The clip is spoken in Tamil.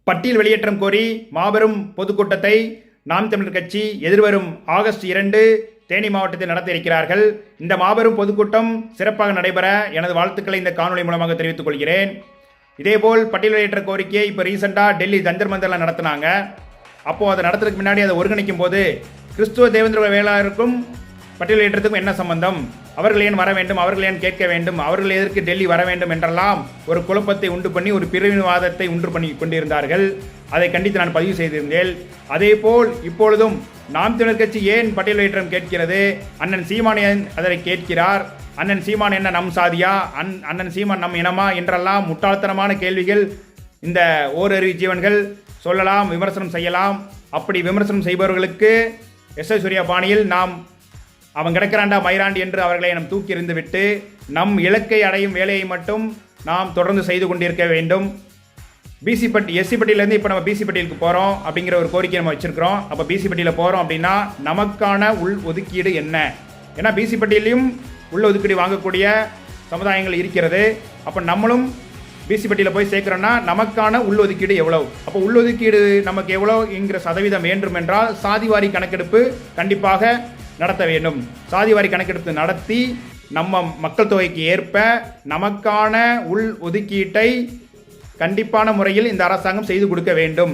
பட்டியல் வெளியேற்றம் கோரி மாபெரும் பொதுக்கூட்டத்தை நாம் தமிழர் கட்சி எதிர்வரும் ஆகஸ்ட் 2 தேனி மாவட்டத்தில் நடத்த இருக்கிறார்கள். இந்த மாபெரும் பொதுக்கூட்டம் சிறப்பாக நடைபெற எனது வாழ்த்துக்களை இந்த காணொலி மூலமாக தெரிவித்துக் கொள்கிறேன். இதேபோல் பட்டியல் வெளியேற்ற கோரிக்கையை இப்போ ரீசெண்டாக டெல்லி ஜந்தர் மந்தரில் நடத்தினாங்க. அப்போது அதை நடத்துறதுக்கு முன்னாடி அதை ஒருங்கிணைக்கும் போது கிறிஸ்துவ தேவேந்திர வேளாருக்கும் பட்டியல் வெளியேற்றத்துக்கும் என்ன சம்பந்தம், அவர்கள் ஏன் வர வேண்டும், அவர்கள் ஏன் கேட்க வேண்டும், அவர்கள் எதற்கு டெல்லி வர வேண்டும் என்றெல்லாம் ஒரு குழப்பத்தை உண்டு பண்ணி ஒரு பிரிவினைவாதத்தை உண்டு பண்ணி கொண்டிருந்தார்கள். அதை கண்டித்து நான் பதிவு செய்திருந்தேன். அதேபோல் இப்பொழுதும் நாம் தமிழர் கட்சி ஏன் பட்டியல் வெளியேற்றம் கேட்கிறது, அண்ணன் சீமான் ஏன் அதனை கேட்கிறார், அண்ணன் சீமான் என்ன நம் சாதியா, அண்ணன் சீமான் நம் இனமா என்றெல்லாம் முட்டாள்தனமான கேள்விகள் இந்த ஓரறிவு ஜீவன்கள் சொல்லலாம், விமர்சனம் செய்யலாம். அப்படி விமர்சனம் செய்பவர்களுக்கு எஸ் சூர்யா பாணியில் நாம் அவன் கிடக்கிறாண்டா மயிராண்டி என்று அவர்களை நாம் தூக்கி எறிந்து விட்டு நம் இலக்கை அடையும் வேலையை மட்டும் நாம் தொடர்ந்து செய்து கொண்டிருக்க வேண்டும். எஸ்சி பட்டியலேருந்து இப்போ நம்ம பிசி பட்டியலுக்கு போகிறோம் அப்படிங்கிற ஒரு கோரிக்கை நம்ம வச்சுருக்கிறோம். அப்போ பிசி பட்டியலில் போகிறோம் அப்படின்னா நமக்கான உள் ஒதுக்கீடு என்ன? ஏன்னா பிசி பட்டியலையும் உள் ஒதுக்கீடு வாங்கக்கூடிய சமுதாயங்கள் இருக்கிறது. அப்போ நம்மளும் பிசி பட்டியலில் போய் சேர்க்குறோன்னா நமக்கான உள்ளொதுக்கீடு எவ்வளோ, அப்போ உள்ளொதுக்கீடு நமக்கு எவ்வளோங்கிற சதவீதம் வேண்டும் என்றால் சாதிவாரி கணக்கெடுப்பு கண்டிப்பாக நடத்த வேண்டும். சாதிவாரி கணக்கெடுப்பு நடத்தி நம்ம மக்கள் தொகைக்கு ஏற்ப நமக்கான உள் ஒதுக்கீட்டை கண்டிப்பான முறையில் இந்த அரசாங்கம் செய்து கொடுக்க வேண்டும்.